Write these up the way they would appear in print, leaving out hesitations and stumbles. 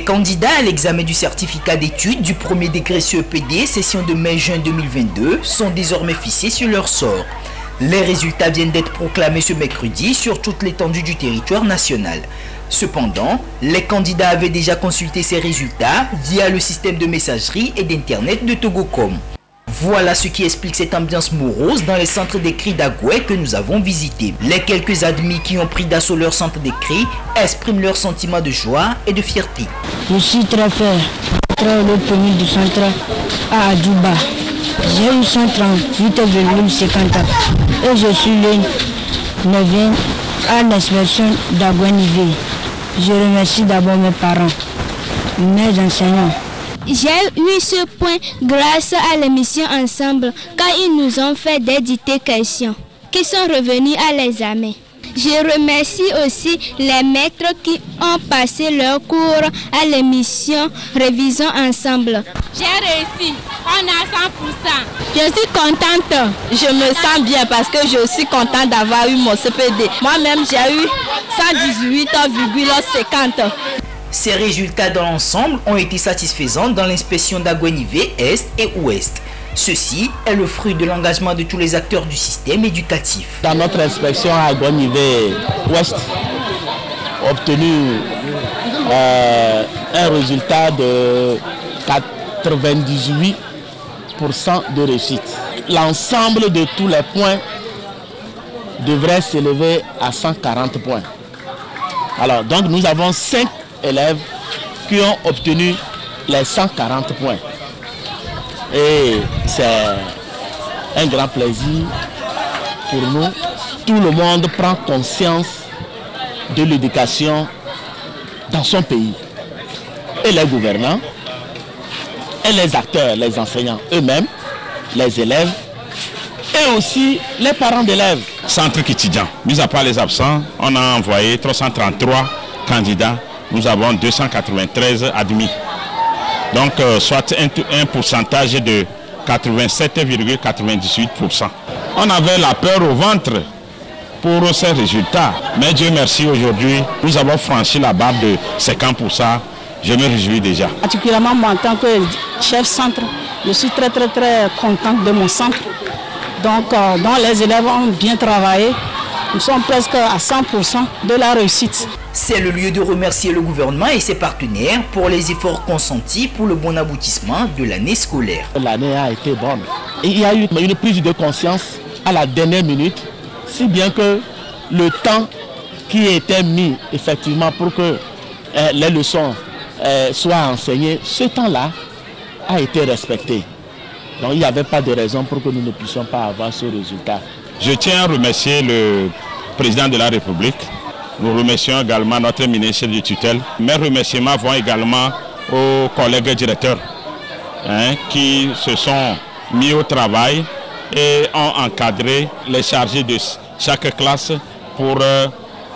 Les candidats à l'examen du certificat d'études du premier degré CEPD, session de mai-juin 2022, sont désormais fixés sur leur sort. Les résultats viennent d'être proclamés ce mercredi sur toute l'étendue du territoire national. Cependant, les candidats avaient déjà consulté ces résultats via le système de messagerie et d'internet de Togocom. Voilà ce qui explique cette ambiance morose dans les centres d'écrit d'Agoué que nous avons visités. Les quelques admis qui ont pris d'assaut leur centre d'écrit expriment leur sentiment de joie et de fierté. Je suis très fier le premier du centre à Adjouba. J'ai eu 138,50 et je suis le 9e à l'inspection d'Agoué-Nivé. Je remercie d'abord mes parents, mes enseignants. J'ai eu ce point grâce à l'émission Ensemble, quand ils nous ont fait des dictées questions qui sont revenus à l'examen. Je remercie aussi les maîtres qui ont passé leur cours à l'émission Révisons Ensemble. J'ai réussi, on a 100%. Je suis contente, je me sens bien parce que je suis contente d'avoir eu mon CPD. Moi-même j'ai eu 118,50. Ces résultats dans l'ensemble ont été satisfaisants dans l'inspection d'Agoué-Nivé Est et Ouest. Ceci est le fruit de l'engagement de tous les acteurs du système éducatif. Dans notre inspection à Agoué-Nivé Ouest, obtenu un résultat de 98% de réussite. L'ensemble de tous les points devrait s'élever à 140 points. Alors, donc nous avons 5 élèves qui ont obtenu les 140 points. Et c'est un grand plaisir pour nous. Tout le monde prend conscience de l'éducation dans son pays. Et les gouvernants, et les acteurs, les enseignants eux-mêmes, les élèves, et aussi les parents d'élèves. Centre étudiant, mis à part les absents, on a envoyé 333 candidats. Nous avons 293 admis. Donc, soit un pourcentage de 87,98%. On avait la peur au ventre pour ces résultats. Mais Dieu merci, aujourd'hui, nous avons franchi la barre de 50%. Je me réjouis déjà. Particulièrement moi, en tant que chef centre, je suis très contente de mon centre. Donc, dont les élèves ont bien travaillé. Nous sommes presque à 100% de la réussite. C'est le lieu de remercier le gouvernement et ses partenaires pour les efforts consentis pour le bon aboutissement de l'année scolaire. L'année a été bonne. Et il y a eu une prise de conscience à la dernière minute, si bien que le temps qui était mis effectivement pour que les leçons soient enseignées, ce temps-là a été respecté. Donc il n'y avait pas de raison pour que nous ne puissions pas avoir ce résultat. Je tiens à remercier le président de la République. Nous remercions également notre ministre de tutelle. Mes remerciements vont également aux collègues directeurs qui se sont mis au travail et ont encadré les chargés de chaque classe pour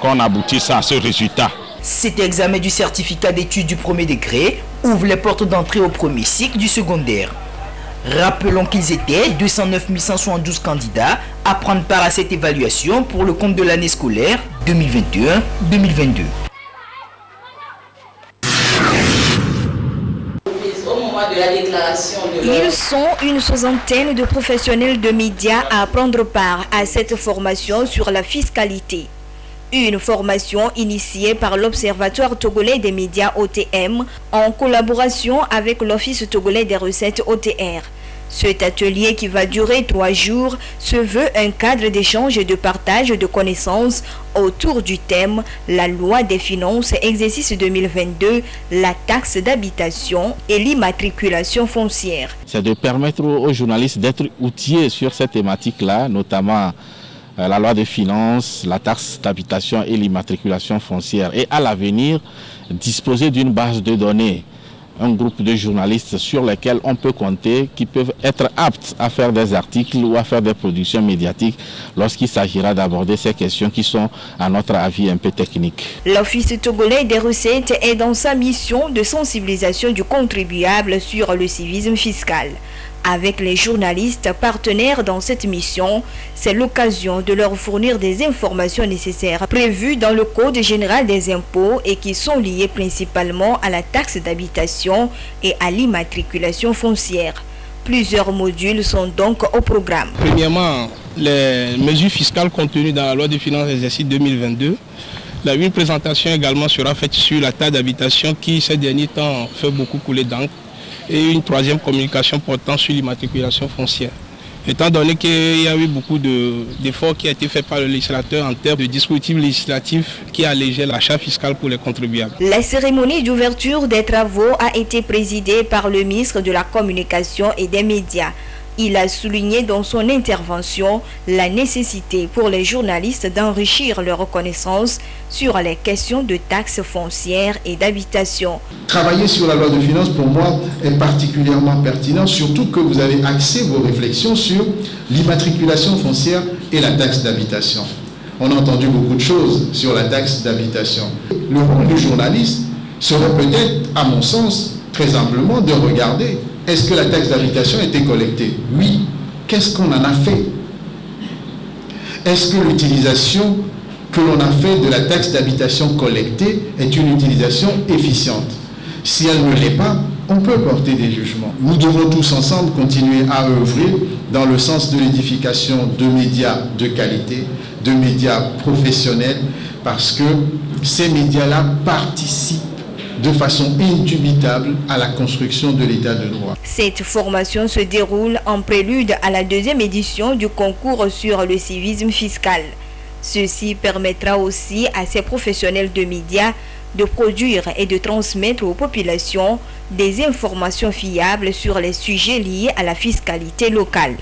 qu'on aboutisse à ce résultat. Cet examen du certificat d'études du premier degré ouvre les portes d'entrée au premier cycle du secondaire. Rappelons qu'ils étaient 209 172 candidats à prendre part à cette évaluation pour le compte de l'année scolaire 2021-2022. Ils sont une soixantaine de professionnels de médias à prendre part à cette formation sur la fiscalité. Une formation initiée par l'Observatoire togolais des médias OTM en collaboration avec l'Office togolais des recettes OTR. Cet atelier qui va durer 3 jours se veut un cadre d'échange et de partage de connaissances autour du thème la loi des finances exercice 2022, la taxe d'habitation et l'immatriculation foncière. C'est de permettre aux journalistes d'être outillés sur cette thématique-là, notamment la loi des finances, la taxe d'habitation et l'immatriculation foncière. Et à l'avenir, disposer d'une base de données, un groupe de journalistes sur lesquels on peut compter, qui peuvent être aptes à faire des articles ou à faire des productions médiatiques lorsqu'il s'agira d'aborder ces questions qui sont, à notre avis, un peu techniques. L'Office togolais des recettes est dans sa mission de sensibilisation du contribuable sur le civisme fiscal. Avec les journalistes partenaires dans cette mission, c'est l'occasion de leur fournir des informations nécessaires prévues dans le Code général des impôts et qui sont liées principalement à la taxe d'habitation et à l'immatriculation foncière. Plusieurs modules sont donc au programme. Premièrement, les mesures fiscales contenues dans la loi des finances exercice 2022. Une présentation également sera faite sur la taxe d'habitation qui ces derniers temps fait beaucoup couler d'encre. Et une troisième communication portant sur l'immatriculation foncière. Étant donné qu'il y a eu beaucoup d'efforts qui ont été faits par le législateur en termes de dispositifs législatifs qui allégeaient l'achat fiscal pour les contribuables. La cérémonie d'ouverture des travaux a été présidée par le ministre de la Communication et des Médias. Il a souligné dans son intervention la nécessité pour les journalistes d'enrichir leurs connaissances sur les questions de taxes foncières et d'habitation. Travailler sur la loi de finances, pour moi, est particulièrement pertinent, surtout que vous avez axé vos réflexions sur l'immatriculation foncière et la taxe d'habitation. On a entendu beaucoup de choses sur la taxe d'habitation. Le rôle du journaliste serait peut-être, à mon sens, très humblement, de regarder est-ce que la taxe d'habitation a été collectée? Oui. Qu'est-ce qu'on en a fait? Est-ce que l'utilisation que l'on a fait de la taxe d'habitation collectée est une utilisation efficiente? Si elle ne l'est pas, on peut porter des jugements. Nous devons tous ensemble continuer à œuvrer dans le sens de l'édification de médias de qualité, de médias professionnels, parce que ces médias-là participent de façon indubitable à la construction de l'état de droit. Cette formation se déroule en prélude à la deuxième édition du concours sur le civisme fiscal. Ceci permettra aussi à ces professionnels de médias de produire et de transmettre aux populations des informations fiables sur les sujets liés à la fiscalité locale.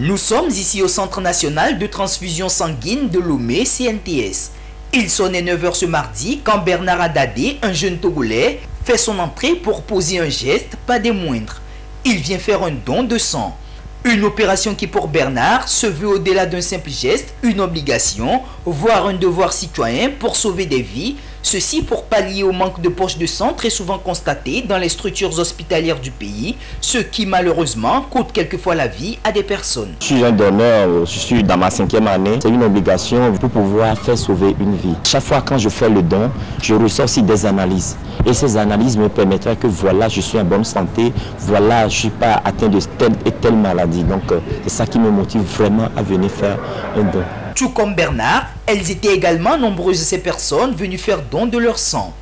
Nous sommes ici au Centre national de transfusion sanguine de Lomé, CNTS. Il sonnait 9h ce mardi quand Bernard Adadé, un jeune Togolais, fait son entrée pour poser un geste, pas des moindres. Il vient faire un don de sang. Une opération qui pour Bernard se veut au-delà d'un simple geste, une obligation, voire un devoir citoyen pour sauver des vies. Ceci pour pallier au manque de poches de sang très souvent constaté dans les structures hospitalières du pays, ce qui malheureusement coûte quelquefois la vie à des personnes. Je suis un donneur, je suis dans ma 5e année. C'est une obligation pour pouvoir faire sauver une vie. Chaque fois quand je fais le don, je reçois aussi des analyses. Et ces analyses me permettraient que voilà, je suis en bonne santé, voilà, je ne suis pas atteint de telle et telle maladie. Donc c'est ça qui me motive vraiment à venir faire un don. Tout comme Bernard, elles étaient également nombreuses ces personnes venues faire don de leur sang.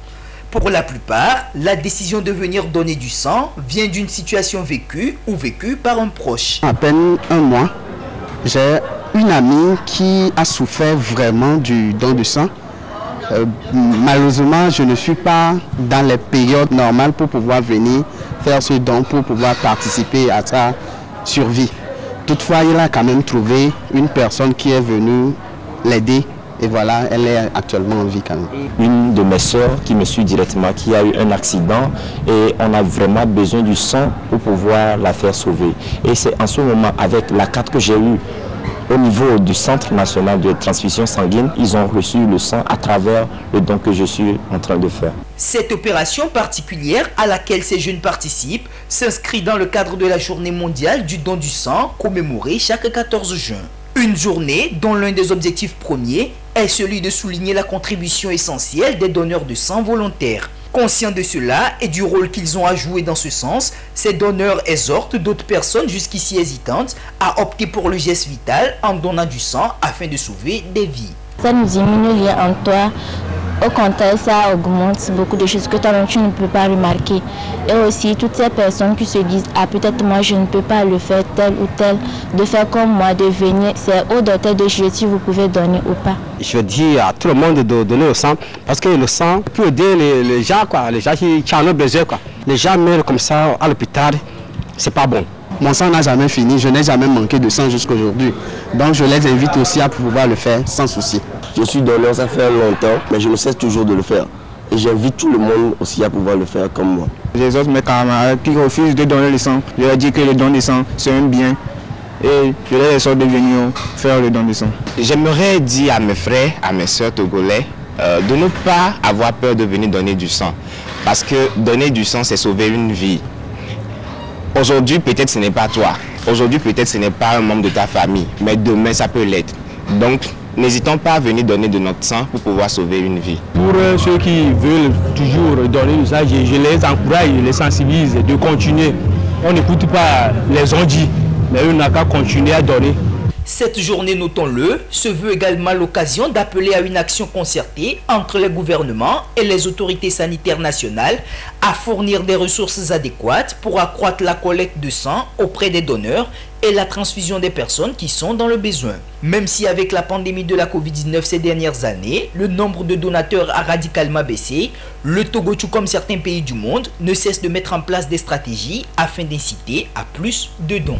Pour la plupart, la décision de venir donner du sang vient d'une situation vécue ou vécue par un proche. À peine un mois, j'ai une amie qui a souffert vraiment du don de sang. Malheureusement, je ne suis pas dans les périodes normales pour pouvoir venir faire ce don, pour pouvoir participer à sa survie. Toutefois, il a quand même trouvé une personne qui est venue l'aider et voilà, elle est actuellement en vie quand même. Une de mes soeurs qui me suit directement, qui a eu un accident et on a vraiment besoin du sang pour pouvoir la faire sauver. Et c'est en ce moment, avec la carte que j'ai eue au niveau du Centre national de transfusion sanguine, ils ont reçu le sang à travers le don que je suis en train de faire. Cette opération particulière à laquelle ces jeunes participent s'inscrit dans le cadre de la journée mondiale du don du sang commémorée chaque 14 juin. Une journée dont l'un des objectifs premiers est celui de souligner la contribution essentielle des donneurs de sang volontaires. Conscients de cela et du rôle qu'ils ont à jouer dans ce sens, ces donneurs exhortent d'autres personnes jusqu'ici hésitantes à opter pour le geste vital en donnant du sang afin de sauver des vies. Ça ne diminue rien en toi. Au contraire, ça augmente beaucoup de choses que toi-même tu ne peux pas remarquer. Et aussi, toutes ces personnes qui se disent « Ah, peut-être moi je ne peux pas le faire tel ou tel », de faire comme moi, de venir, c'est au docteur de juger si vous pouvez donner ou pas. Je dis à tout le monde de donner le sang, parce que le sang peut aider les gens, quoi, les gens qui en ont besoin. Quoi. Les gens meurent comme ça à l'hôpital, c'est pas bon. Mon sang n'a jamais fini, je n'ai jamais manqué de sang jusqu'à aujourd'hui. Donc je les invite aussi à pouvoir le faire sans souci. Je suis donneur, ça fait longtemps, mais je ne cesse toujours de le faire. Et j'invite tout le monde aussi à pouvoir le faire comme moi. Les autres mes camarades qui refusent de donner le sang, je leur dis que le don de sang c'est un bien. Et je les exhorte de venir faire le don de sang. J'aimerais dire à mes frères, à mes soeurs togolais, de ne pas avoir peur de venir donner du sang. Parce que donner du sang, c'est sauver une vie. Aujourd'hui, peut-être ce n'est pas toi. Aujourd'hui, peut-être ce n'est pas un membre de ta famille. Mais demain, ça peut l'être. Donc, n'hésitons pas à venir donner de notre sang pour pouvoir sauver une vie. Pour ceux qui veulent toujours donner du sang, je les encourage, je les sensibilise de continuer. On n'écoute pas les on-dit, mais on n'a qu'à continuer à donner. Cette journée, notons-le, se veut également l'occasion d'appeler à une action concertée entre les gouvernements et les autorités sanitaires nationales à fournir des ressources adéquates pour accroître la collecte de sang auprès des donneurs et la transfusion des personnes qui sont dans le besoin. Même si avec la pandémie de la Covid-19 ces dernières années, le nombre de donateurs a radicalement baissé, le Togo, tout comme certains pays du monde, ne cesse de mettre en place des stratégies afin d'inciter à plus de dons.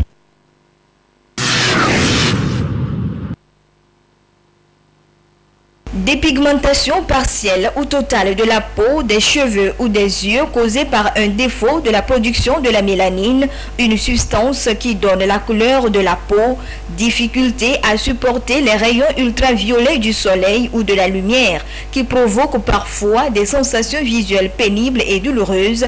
Dépigmentation partielle ou totale de la peau, des cheveux ou des yeux causée par un défaut de la production de la mélanine, une substance qui donne la couleur de la peau, difficulté à supporter les rayons ultraviolets du soleil ou de la lumière qui provoquent parfois des sensations visuelles pénibles et douloureuses,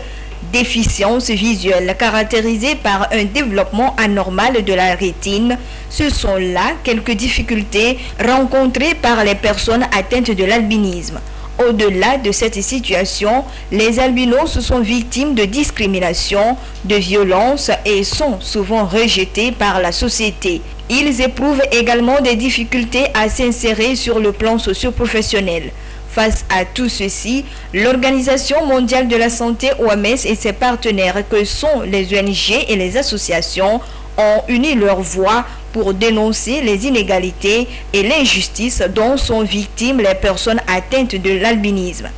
déficience visuelle caractérisée par un développement anormal de la rétine. Ce sont là quelques difficultés rencontrées par les personnes atteintes de l'albinisme. Au-delà de cette situation, les albinos sont victimes de discrimination, de violence et sont souvent rejetés par la société. Ils éprouvent également des difficultés à s'insérer sur le plan socio-professionnel. Face à tout ceci, l'Organisation mondiale de la santé OMS et ses partenaires que sont les ONG et les associations ont uni leurs voix pour dénoncer les inégalités et l'injustice dont sont victimes les personnes atteintes de l'albinisme.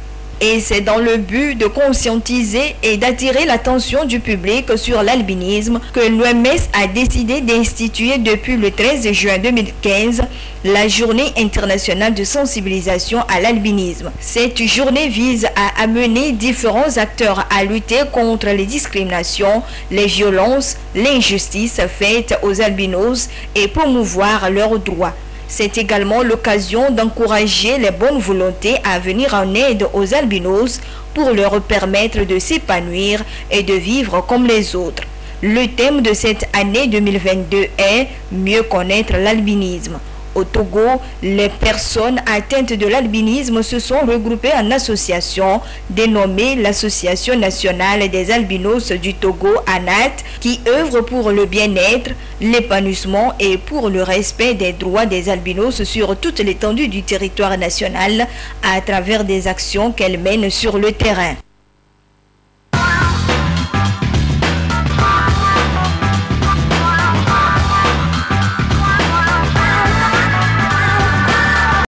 Et c'est dans le but de conscientiser et d'attirer l'attention du public sur l'albinisme que l'OMS a décidé d'instituer depuis le 13 juin 2015 la Journée internationale de sensibilisation à l'albinisme. Cette journée vise à amener différents acteurs à lutter contre les discriminations, les violences, l'injustice faite aux albinos et promouvoir leurs droits. C'est également l'occasion d'encourager les bonnes volontés à venir en aide aux albinos pour leur permettre de s'épanouir et de vivre comme les autres. Le thème de cette année 2022 est « Mieux connaître l'albinisme ». Au Togo, les personnes atteintes de l'albinisme se sont regroupées en association dénommée l'Association nationale des albinos du Togo, ANAT, qui œuvre pour le bien-être, l'épanouissement et pour le respect des droits des albinos sur toute l'étendue du territoire national à travers des actions qu'elle mène sur le terrain.